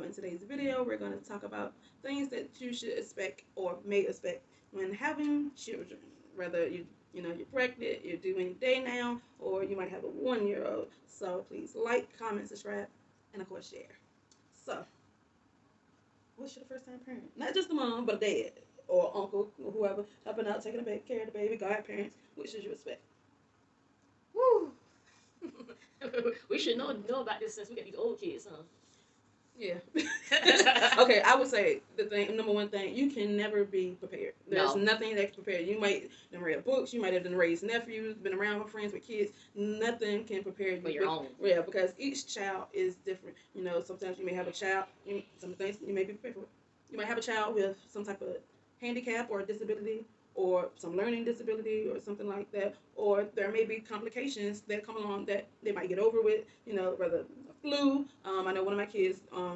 in today's video, we're going to talk about things that you should expect or may expect when having children. Whether you're pregnant, you're due any day now, or you might have a 1 year old. So please like, comment, subscribe, and of course share. So, what's your first time parent? Not just the mom, but a dad or uncle or whoever helping out, taking care of the baby, godparents. What should you expect? Woo. We should know about this since we got these old kids, huh? Yeah. Okay, I would say number one thing, you can never be prepared. There's nothing that can prepare you. You might have read books, you might have raised nephews, been around with friends with kids. Nothing can prepare you for your own. Yeah, because each child is different. Sometimes you may have a child, some things you may be prepared for. You might have a child with some type of handicap or disability, or some learning disability or something like that, or there may be complications that come along that they might get over with, whether a flu. I know one of my kids, I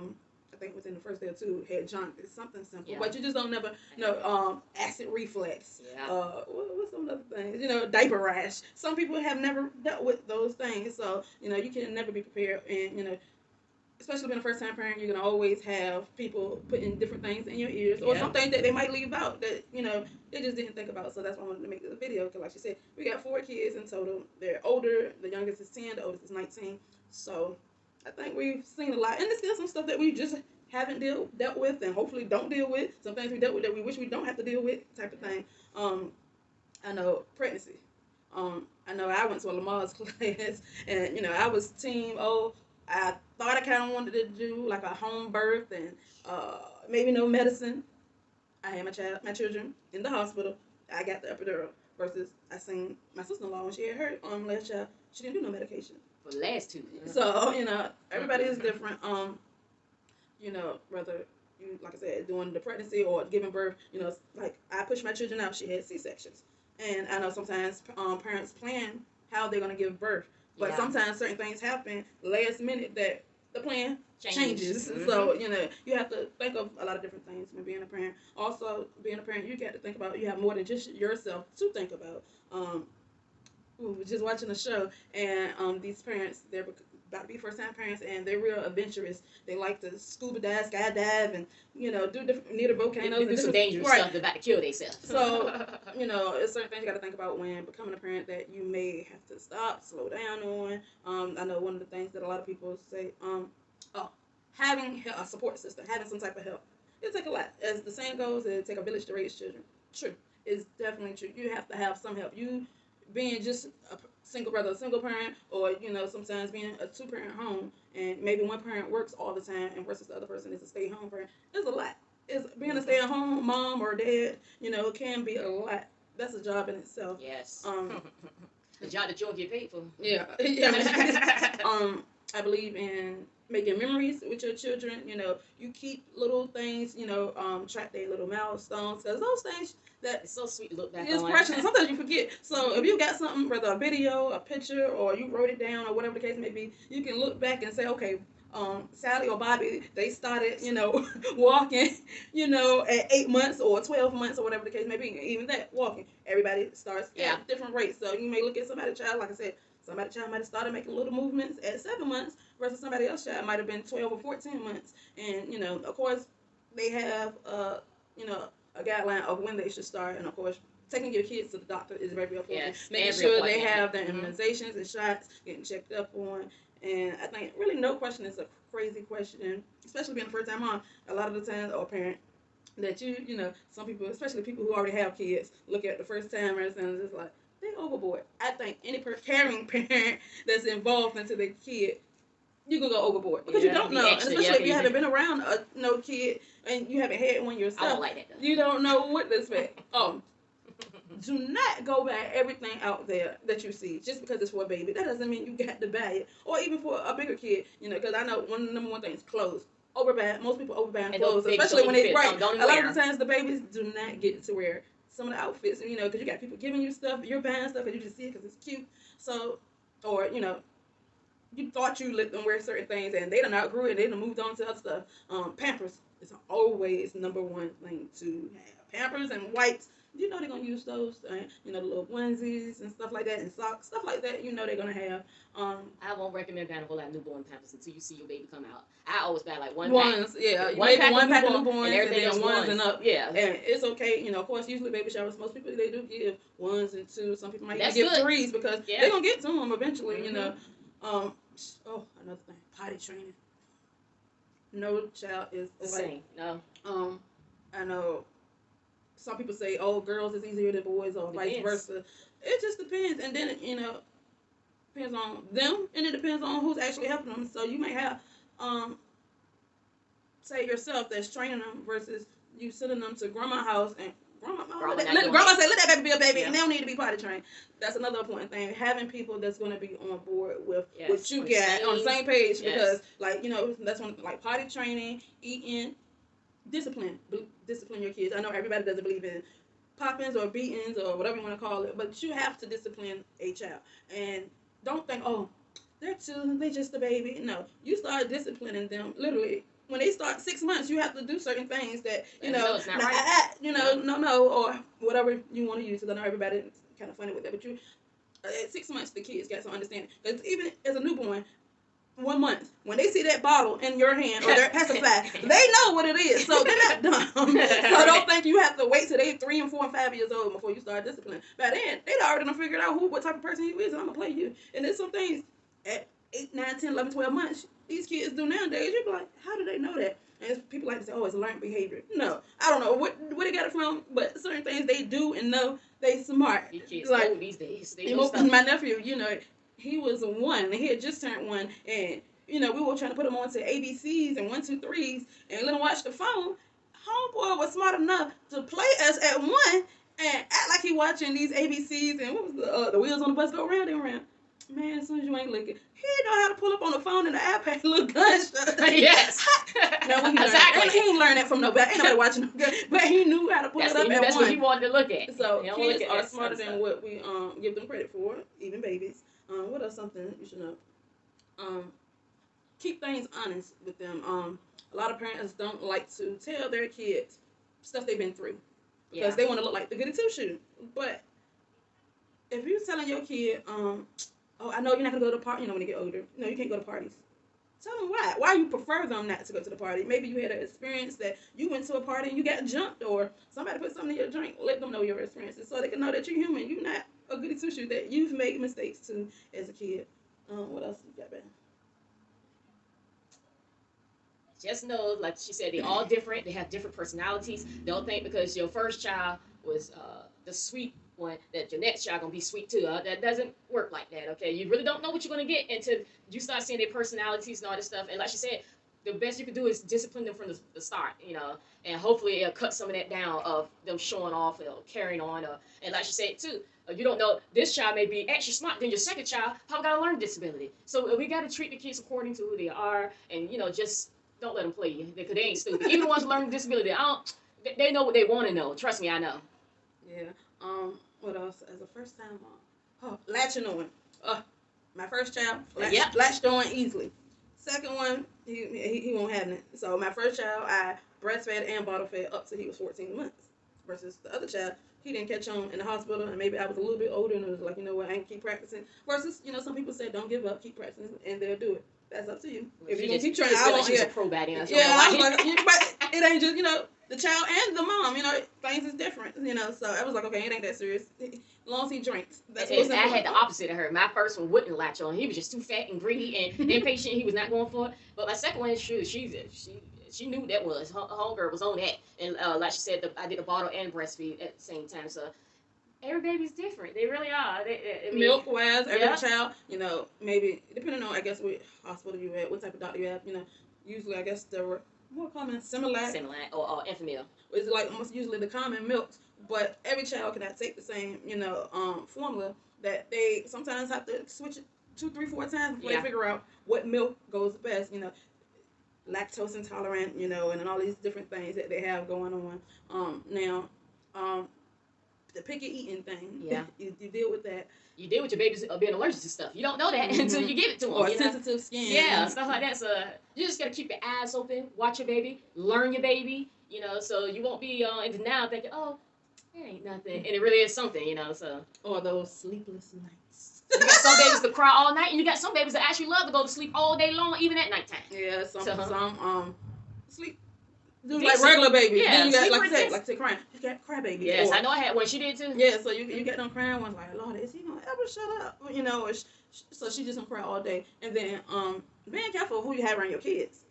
think within the first day or two, had jaundice, something simple, but you just don't never know. Acid reflux, what's some other things, diaper rash. Some people have never dealt with those things, so you can never be prepared, and especially being a first-time parent, you're going to always have people putting different things in your ears, or some things that they might leave out that, they just didn't think about. So that's why I wanted to make this video, because like she said, we got 4 kids in total. They're older. The youngest is 10, the oldest is 19. So I think we've seen a lot. And there's still some stuff that we just haven't dealt with, and hopefully don't deal with. Some things we dealt with that we wish we don't have to deal with, type of thing. I know pregnancy. I know I went to a Lamar's class, and, I was team, I thought I kind of wanted to do like a home birth and maybe no medicine. I had my children in the hospital. I got the epidural versus I seen my sister-in-law when she had her last child. She didn't do no medication. For the last 2. So, everybody is different. Whether you, like I said, doing the pregnancy or giving birth, like I pushed my children out. She had C-sections. And I know sometimes parents plan how they're going to give birth. But sometimes certain things happen last minute that the plan changes. Mm-hmm. So, you have to think of a lot of different things when being a parent. Also, being a parent, you got to think about, you have more than just yourself to think about. We were just watching a show, and these parents, they're about to be first-time parents, and they're real adventurous. They like to scuba dive, skydive, and, do different, near the volcanoes. Do some dangerous stuff about to kill themselves. So, it's certain things you got to think about when becoming a parent that you may have to stop, slow down on. I know one of the things that a lot of people say, having a support system, having some type of help. It takes a lot. As the saying goes, it takes a village to raise children. True. It's definitely true. You have to have some help. You being just a single parent, or sometimes being a 2-parent home, and maybe one parent works all the time and versus the other person is a stay-home parent. It's a lot. Being a stay-at-home mom or dad, can be a lot. That's a job in itself. Yes. The job that you don't get paid for. Yeah. I believe in making memories with your children. You keep little things, track their little milestones, because those things that it's so sweet to look back on. It's precious. Sometimes you forget. So if you got something, whether a video, a picture, or you wrote it down, or whatever the case may be, you can look back and say, okay, Sally or Bobby, they started, walking, at 8 months or 12 months or whatever the case may be. Even that, walking. Everybody starts at different rates. So you may look at somebody's child, like I said, somebody's child might have started making little movements at 7 months versus somebody else's child might have been 12 or 14 months. And, of course, they have, a guideline of when they should start. And, of course, taking your kids to the doctor is very important. Yes, making sure they have their immunizations and shots, getting checked up on. And I think really no question is a crazy question, especially being a first-time mom. A lot of the times, or parent, that some people, especially people who already have kids, look at the first-timers and it's just like, they're overboard. I think any caring parent that's involved into their kid, you can go overboard because you don't know, and especially if you haven't been around no kid and you haven't had one yourself. I don't like that though. You don't know what to expect. Do not go buy everything out there that you see just because it's for a baby. That doesn't mean you got to buy it, or even for a bigger kid. Because I know number one thing is clothes. Most people overbuy clothes, especially when they right. A lot of the times the babies do not get to wear some of the outfits, because you got people giving you stuff, you're buying stuff, and you just see it because it's cute. So, or you thought you let them wear certain things, and they done outgrew it, they done moved on to other stuff. Pampers. It's always number one thing to have. Pampers and wipes. You know they're gonna use those. You know the little onesies and stuff like that, and socks, stuff like that. You know they're gonna have. I won't recommend buying a whole lot of newborn pampers until you see your baby come out. I always buy like ones, yeah, one maybe pack one pack of newborn, newborns and everything then else ones ones. and up. Yeah, And it's okay, you know. Of course, usually baby showers, most people they do give ones and twos. Some people might even That's give good. threes because Yeah. they're gonna get to them eventually. You Mhm. know. Oh, another thing, potty training. No child is the like. same. No, I know some people say, oh, girls is easier than boys or vice Depends. versa. It just depends, and then you know depends on them, and it depends on who's actually helping them. So you may have, um, say yourself that's training them versus you sending them to grandma's house and grandma, grandma say let that baby be a baby, Yeah. and they don't need to be potty trained. That's another important thing. Having people that's going to be on board with Yes, what you on the got on the same- same page, yes. because like you know that's when like potty training, eating, discipline your kids. I know everybody doesn't believe in poppings or beatings or whatever you want to call it, but you have to discipline a child. And don't think, oh, they're two, they just a baby. No, you start disciplining them literally. When they start 6 months, you have to do certain things that you know, it's not right. you know, no, or whatever you want to use. Because I know everybody's kind of funny with that, but you at 6 months the kids got some understanding. Because even as a newborn, 1 month, when they see that bottle in your hand or their pacifier, they know what it is. So they're not dumb. So don't think you have to wait till they're 3 and 4 and 5 years old before you start disciplining. By then, they'd already done figured out what type of person you is, and I'm gonna play you. And there's some things at 8, 9, 10, 11, 12 months these kids do nowadays. You'd be like, how do they know that? And people like to say, oh, it's learned behavior. No, I don't know where they got it from, but certain things they do and know they smart. These kids like old these days. They know stuff. my nephew, you know, he was 1 and he had just turned 1, and you know, we were trying to put him on to ABCs and 1, 2, 3s and let him watch the phone. Homeboy was smart enough to play us at 1 and act like he watching these ABCs and what was the wheels on the bus go round and round. Man, as soon as you ain't looking, he know how to pull up on the phone and the iPad look gunshot. Yes. Now when he Exactly. he ain't learn that from nobody. Ain't nobody watching him, but he knew how to pull it up at That's 1. what he wanted to look at. So He don't kids look at are that smarter stuff. than what we give them credit for, even babies. What else? Something you should know. Keep things honest with them. A lot of parents don't like to tell their kids stuff they've been through because they want to look like the goody two shoe. But if you're telling your kid, oh, I know you're not gonna go to a party. You know, when they get older, no, you can't go to parties. Tell them why. Why you prefer them not to go to the party? Maybe you had an experience that you went to a party and you got jumped, or somebody put something in your drink. Let them know your experiences so they can know that you're human. You're not a goody two shoe. That you've made mistakes too as a kid. What else you got, Ben? Just know, like she said, they're all different. They have different personalities. Don't think because your first child was the sweet one that your next child gonna be sweet too. That doesn't work like that. Okay, you really don't know what you're gonna get until you start seeing their personalities and all this stuff. And like she said, the best you can do is discipline them from the start. You know, and hopefully it'll cut some of that down of them showing off or carrying on. And like she said too. You don't know, this child may be extra smart than your second child, probably got a learning disability. So we got to treat the kids according to who they are, and you know, just don't let them play you because they ain't stupid. Even the ones with learning disability, they know what they want to know. Trust me, I know. Yeah. What else? As a first time mom, latching on. My first child latched on easily. Second one, he won't have it. So my first child, I breastfed and bottle fed up till he was 14 months. Versus the other child, he didn't catch on in the hospital, and maybe I was a little bit older, and it was like, you know what, I ain't keep practicing. Versus, you know, some people say don't give up, keep practicing, and they'll do it. That's up to you. If you just keep trying, I want to. She's a pro baddie. I was like, but it ain't just, you know, the child and the mom, you know, things is different, you know. So I was like, okay, it ain't that serious. As long as he drinks, that's what's important. I had the opposite of her. My first one wouldn't latch on. He was just too fat and greedy and impatient. He was not going for it. But my second one is true. She knew that was her homegirl was on that, and like she said, I did the bottle and breastfeed at the same time. So every baby's different. They really are. Milk wise, every child, you know, maybe depending on I guess what hospital you at, what type of doctor you have, you know, usually I guess there were more common Similac or Enfamil. It's like almost usually the common milks, but every child cannot take the same, you know, formula. That they sometimes have to switch it 2, 3, 4 times before they figure out what milk goes best. You know, lactose intolerant, you know, and all these different things that they have going on. Now, the picky eating thing. Yeah. you deal with that. You deal with your babies being allergic to stuff. You don't know that until you give it to them. Or you know? sensitive skin. Yeah, stuff like that. So you just gotta keep your eyes open, watch your baby, learn your baby. So you won't be in denial thinking, oh, it ain't nothing, and it really is something. So. Or those sleepless nights. You got some babies that cry all night, and you got some babies that actually love to go to sleep all day long, even at nighttime. Yeah, some sleep. Decent. Like regular babies. Yeah, Then you got sleep like I said, crying. You got cry babies. Yes, I know I had one. She did too. Yeah, so you get them crying ones like, Lord, is he gonna ever shut up? Or so she just gonna cry all day. And then being careful of who you have around your kids.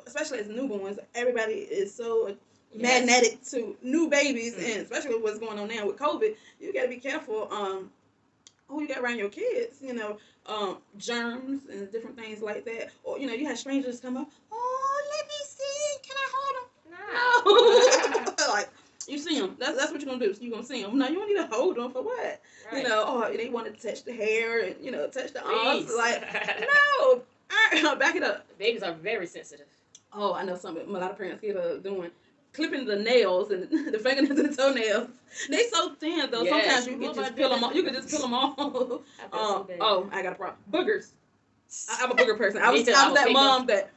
Especially as newborns, everybody is so magnetic to new babies, and especially with what's going on now with COVID, you gotta be careful who you got around your kids. Germs and different things like that. Or you have strangers come up. Oh, let me see. Can I hold them? No. Like, you see them. That's what you're gonna do. You're gonna see them. No, you don't need to hold them for what? Right. They want to touch the hair and touch the arms. Like, no. Back it up. Babies are very sensitive. Oh, I know a lot of parents get doing clipping the nails and the fingernails and the toenails. They so thin though. Yes, sometimes you can just peel them off. You can just peel them off. I got a problem. Boogers. I'm a booger person. I was that mom that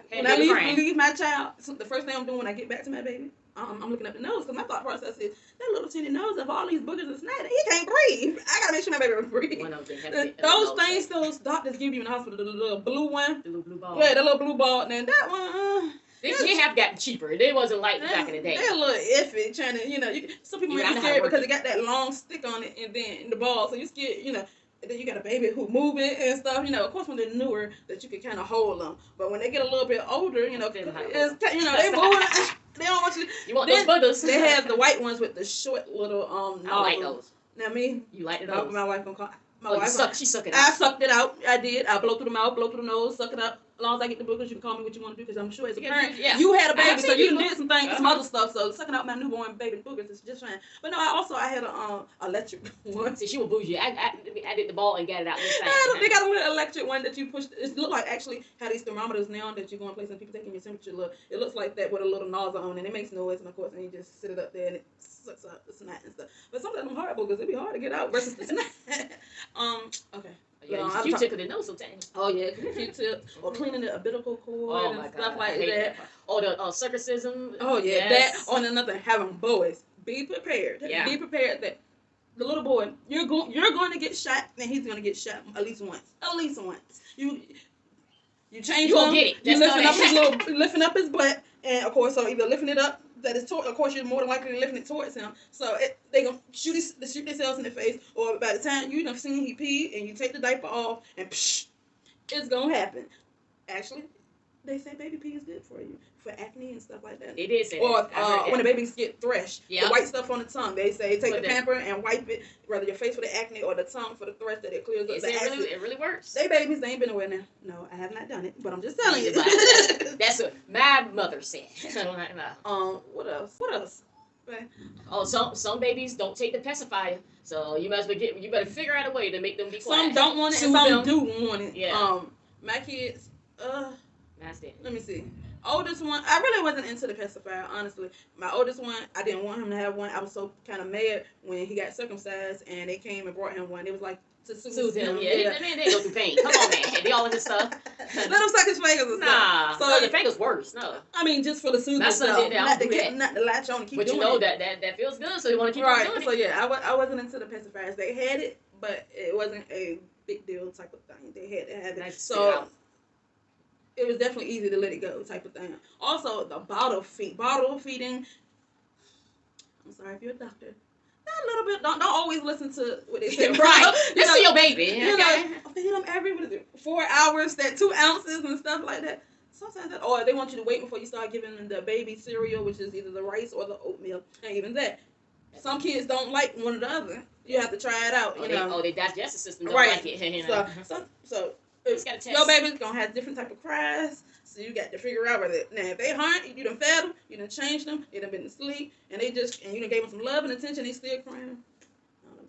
when I leave my child, the first thing I'm doing when I get back to my baby, I'm looking up the nose, because my thought process is that little teeny nose of all these boogers and snot, he can't breathe. I gotta make sure my baby can breathe. Those things those doctors give you in the hospital, the little blue one, the little blue ball. Yeah, the little blue ball. And then that one, they have gotten cheaper. They wasn't like back in the day. They're a little iffy, trying to, some people might be scared because it got that long stick on it and then the ball, so you scared, and then you got a baby who moving and stuff, Of course, when they're newer, that you can kind of hold them. But when they get a little bit older, they moving. They don't want you. You want those buggers? They have the white ones with the short little I like those. Now me, you like those? My wife gonna call. She suck it out. I sucked it out. I did. I blow through the mouth, blow through the nose, suck it up. As long as I get the boogers, you can call me what you want to do, because I'm sure as a parent, you had a baby, so you did some things, some other stuff. So sucking out my newborn baby boogers is just fine. But no, I had a electric one. See, she was bougie. I did the ball and got it out. They got an electric one that you push. It look like actually how these thermometers now that you go in place and people taking your temperature. It looks like that with a little nozzle on, and it makes noise, and of course, and you just sit it up there and it sucks out the snot and stuff. But some of them hard boogers, it'd be hard to get out versus the snot. Okay. Yeah, Q-tip the nose sometimes. Oh yeah, Q-tip or cleaning the umbilical cord and stuff like that. Or the circumcision. Oh yeah, that. On another, having boys, be prepared. Yeah. Be prepared that the little boy, you're going to get shot, and he's going to get shot at least once. At least once. You change you him. Won't get it. You lifting up his butt, and of course, so either lifting it up. Of course, you're more than likely lifting it towards him. So they gonna shoot themselves in the face, or by the time you done seen he pee and you take the diaper off, and psh, it's gonna happen. Actually, they say baby pee is good for you, for acne and stuff like that. They did say or, that. When the babies get threshed, the white stuff on the tongue, they say take the pamper and wipe it, whether your face for the acne or the tongue for the thresh, that it clears up the acid. It really works. They babies, they ain't been nowhere now. No, I have not done it, but I'm just telling you. That's what my mother said. What else? Oh, some babies don't take the pacifier, so you better figure out a way to make them be quiet. Some don't want it, and some do want it. Yeah. My kids, let me see. Oldest one, I really wasn't into the pacifier, honestly. My oldest one, I didn't want him to have one. I was so kind of mad when he got circumcised and they came and brought him one. It was like to soothe him. Yeah. Man, they go through pain. Come on, man. They all in his stuff. Let him suck his fingers and stuff. So the fingers worse. No. I mean, just for the soothing stuff. Not to latch on and keep doing it. But you know that feels good, so you want to keep on doing it. So yeah, I wasn't into the pacifiers. They had it, but it wasn't a big deal type of thing. They had to have it. So it was definitely easy to let it go type of thing. Also, the bottle feeding. I'm sorry if you're a doctor. A little bit. Don't always listen to what they say. Right. Listen to your baby. Feed them every 4 hours, that 2 ounces and stuff like that. Sometimes or they want you to wait before you start giving them the baby cereal, which is either the rice or the oatmeal. And even that, some kids don't like one or the other. You have to try it out. Their digestive system don't like it. So your baby's gonna have different type of cries. So you got to figure out whether if they hungry, you done fed them, you done changed them, they done been to sleep, and you done gave them some love and attention, they still crying.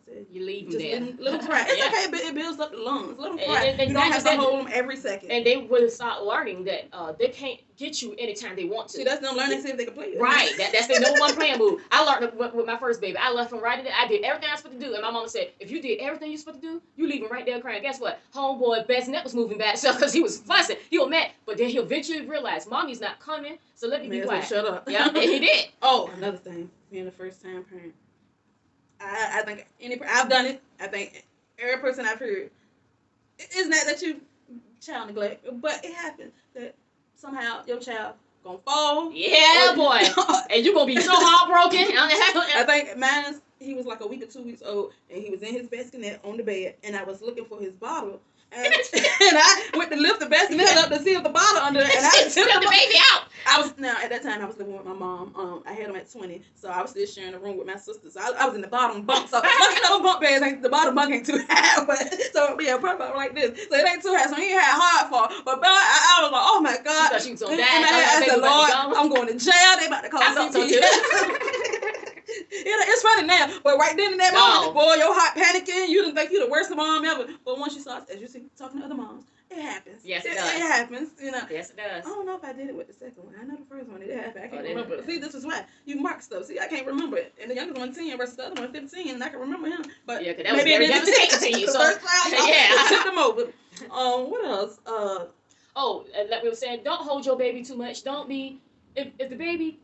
said, You leave them just there. let them cry. It's Yeah. okay, but it builds up the lungs. Let them cry. And You don't not have just to that, hold them every second. and they will start learning that they can't get you anytime they want to. See, that's them learning to see if they can play. Right. That's their number one playing move. I learned it with my first baby. I left him right in there. I did everything I was supposed to do. And my mama said, if you did everything you're supposed to do, you leave him right there crying. Guess what? Homeboy, best neck was moving back because he was fussing. He was mad. But then he'll eventually realize, mommy's not coming, so let me be quiet. Shut up. Yeah, and he did. Oh, another thing. Being a first-time parent. I think I've done it. I think every person I've heard, it's not that you child neglect, but it happens that somehow your child gonna fall. Yeah, boy. And you're gonna be so heartbroken. I think mine he was like a week or 2 weeks old, and he was in his bassinet on the bed, and I was looking for his bottle. And I went to lift the bassinet up to see if the bottle under it, and I took the baby out. At that time I was living with my mom. I had him at 20, so I was still sharing a room with my sister. So I was in the bottom bunk. So those bunk beds the bottom bunk ain't too high, but so yeah, probably about like this. So it ain't too high. So he had hard fall. But I was like, oh my God. She was gonna die. I said, Lord, I'm going to jail. They about to call CPS. It's funny now, but right then in that moment, boy, your heart panicking. You didn't think you the worst mom ever. But once you start, as you see, talking to other moms, it happens. Yes, it does. It happens, you know. Yes, it does. I don't know if I did it with the second one. I know the first one, it happened. I can't remember. See, this is why you mark stuff. See, I can't remember it. And the youngest one 10 versus the other one 15, and I can remember him. But yeah, because that was very devastating to you. So I took them over. What else? Like we were saying, don't hold your baby too much. Don't be if the baby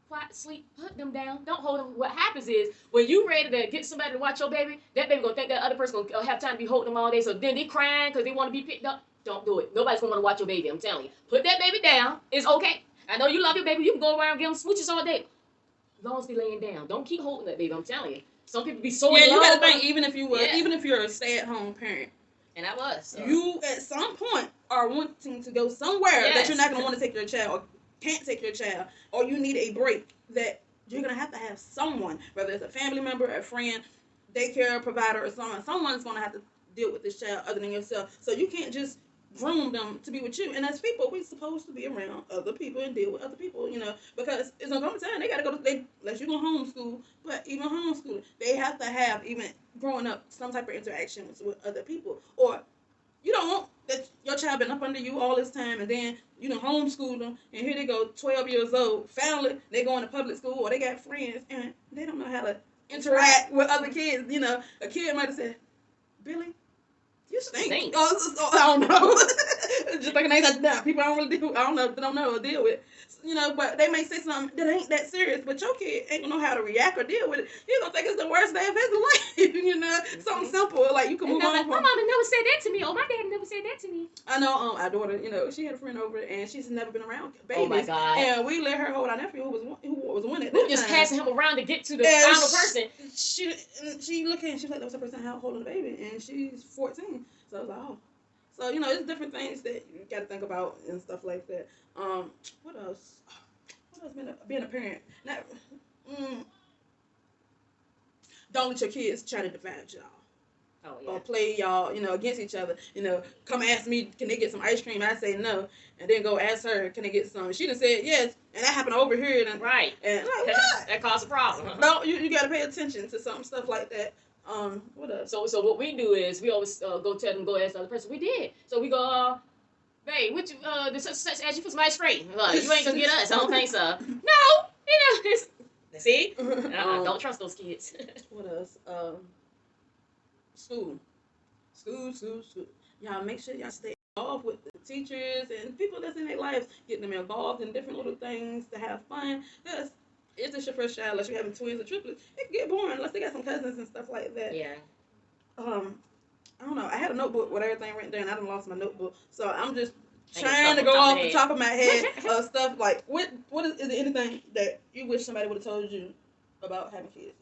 quiet sleep, put them down. Don't hold them. What happens is when you ready to get somebody to watch your baby, that baby gonna think that other person gonna have time to be holding them all day. So then they crying because they want to be picked up. Don't do it. Nobody's gonna want to watch your baby. I'm telling you. Put that baby down. It's okay. I know you love your baby. You can go around and give them smooches all day. As long as they laying down, don't keep holding that baby. I'm telling you. Some people be so you gotta think even if you're a stay-at-home parent. And I was. So. You at some point are wanting to go somewhere that you're not gonna want to take your child or can't take your child, or you need a break that you're gonna have someone, whether it's a family member, a friend, daycare provider, or someone's gonna have to deal with this child other than yourself. So you can't just groom them to be with you. And as people, we're supposed to be around other people and deal with other people, you know, because it's gonna come a time they gotta go to unless you're gonna homeschool, but even homeschooling, they have to have even growing up some type of interactions with other people. Or you don't want that your child been up under you all this time, and then you know homeschool them, and here they go, 12 years old, family, they going to public school, or they got friends, and they don't know how to interact with other kids. You know, a kid might have said, "Billy, you stink." I don't know. Just like names like people don't really do. I don't know or deal with. You know, but they may say something that ain't that serious, but your kid ain't gonna know how to react or deal with it. He's gonna think it's the worst day of his life. You know, something simple like you can move on. My mama never said that to me. Oh, my dad never said that to me. I know. Our daughter, you know, she had a friend over, and she's never been around babies. Oh my God! And we let her hold our nephew, who was one at that time. Just passing him around to get to the final person. She looked at him. She was like, "That was her first time holding a baby," and she's 14. So I was like, "Oh." So you know, it's different things that you got to think about and stuff like that. What else? Being a parent. Not, don't let your kids try to divide y'all. Oh, yeah. Or play y'all, you know, against each other. You know, come ask me, can they get some ice cream? I say no. And then go ask her, can they get some? She done said yes. And that happened over here. Right. And like, what? That caused a problem. No, you got to pay attention to some stuff like that. What else? So what we do is we always go tell them, go ask the other person. We did. So we go, babe, what you ask you for some ice cream? Like, you ain't gonna get us. I don't think so. No, you know. See, don't trust those kids. What else? School. Y'all make sure y'all stay involved with the teachers and people that's in their lives. Get them involved in different little things to have fun. Because if it's your first child, unless you're having twins or triplets, it can get boring unless they got some cousins and stuff like that. Yeah. I don't know. I had a notebook with everything written down. I done lost my notebook, so I'm just trying to go off the top of my head of stuff like what is there anything that you wish somebody would have told you about having kids?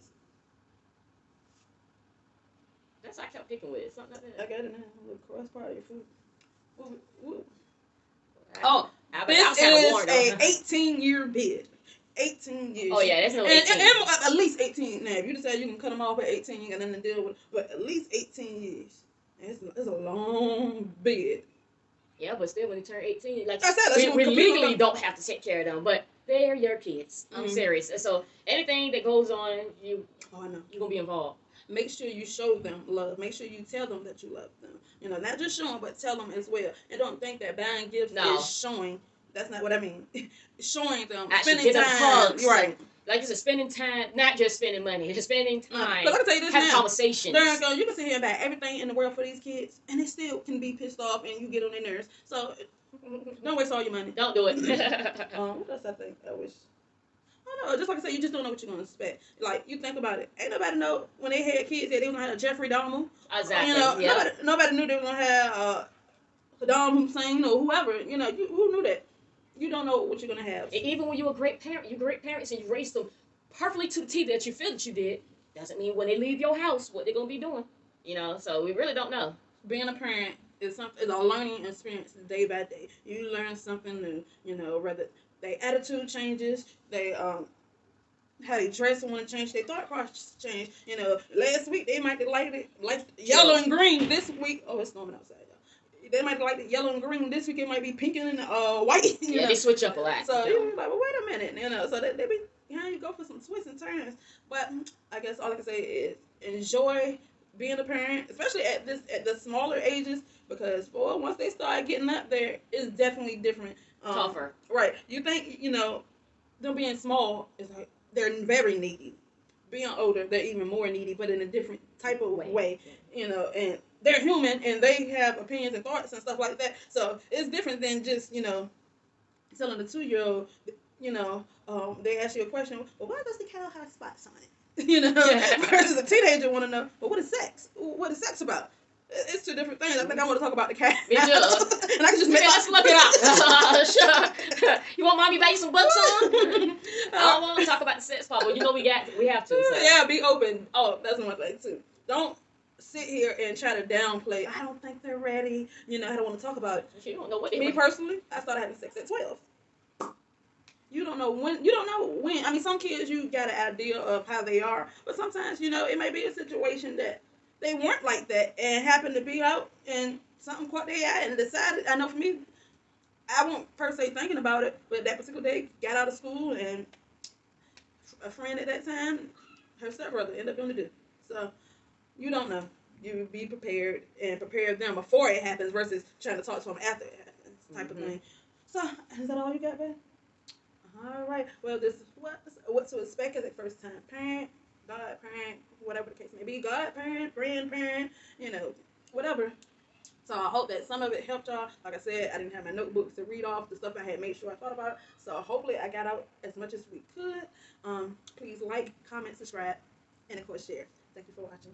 That's what I kept picking with. Something like that. I got it now. A little cross part of your food. This is a 18-year bid. 18 years. Oh yeah, that's no 18. And at least 18. Now, if you decide you can cut them off at 18, you got nothing to deal with. But at least 18 years. It's a long bid. Yeah, but still, when you turn 18, like I said, we legally don't have to take care of them, but they're your kids. I'm serious. And so anything that goes on, I know you're gonna be involved. make sure you show them love. Make sure you tell them that you love them. Not just show them, but tell them as well. And don't think that buying gifts is showing. That's not what I mean. Showing them, actually spending time, hugs, right? Like you said, spending time, not just spending money, just spending time. But I can tell you this have now, conversations. There you go. You can sit here and buy everything in the world for these kids, and they still can be pissed off, and you get on their nerves. So don't waste all your money. Don't do it. What else I think I wish. I don't know. Just like I said, you just don't know what you're gonna expect. Like you think about it, ain't nobody know when they had kids that they was gonna have a Jeffrey Dahmer. Exactly. Nobody knew they were gonna have Saddam Hussein, whoever. Who knew that? You don't know what you're gonna have. Even when you're a great parent, you're great parents, and you raised them perfectly to the T that you feel that you did. Doesn't mean when they leave your house what they're gonna be doing. So we really don't know. Being a parent is a learning experience day by day. You learn something new. Whether their attitude changes, they how they dress want to change, their thought process change. Last week they might like yellow and green. This week, it's snowing outside. They might like the yellow and green. This week it might be pink and white. Yeah, they switch up a lot. So you're like, well, wait a minute. So they be you go for some twists and turns. But I guess all I can say is enjoy being a parent, especially at the smaller ages, because once they start getting up there, it's definitely different. Tougher. Right. You think them being small is like they're very needy. Being older, they're even more needy, but in a different type of way. And they're human and they have opinions and thoughts and stuff like that. So it's different than just, telling the 2-year-old, they ask you a question, well, why does the cow have spots on it? Versus a teenager want to know, well, what is sex? What is sex about? It's two different things. I think I want to talk about the cat. Me too. And I can just let's look it up. Sure. You want mommy to buy you some books on? I don't want to talk about the sex part, but we have to. So. Yeah, be open. Oh, that's one thing too. Don't sit here and try to downplay. I don't think they're ready. I don't want to talk about it. You don't know what. Me personally, I started having sex at 12. You don't know when. You don't know when. I mean, some kids you got an idea of how they are, but sometimes it may be a situation that they weren't like that and happened to be out and something caught their eye and decided. I know for me, I won't per se thinking about it, but that particular day, got out of school and a friend at that time, her stepbrother, ended up doing the deal. So you don't know. You be prepared and prepare them before it happens versus trying to talk to them after it happens, type of thing. So is that all you got, babe? All right. Well, this is what to expect as a first time parent, godparent, whatever the case may be, godparent, grandparent, whatever. So I hope that some of it helped y'all. Like I said, I didn't have my notebooks to read off the stuff I had made sure I thought about. So hopefully I got out as much as we could. Please like, comment, subscribe, and of course share. Thank you for watching.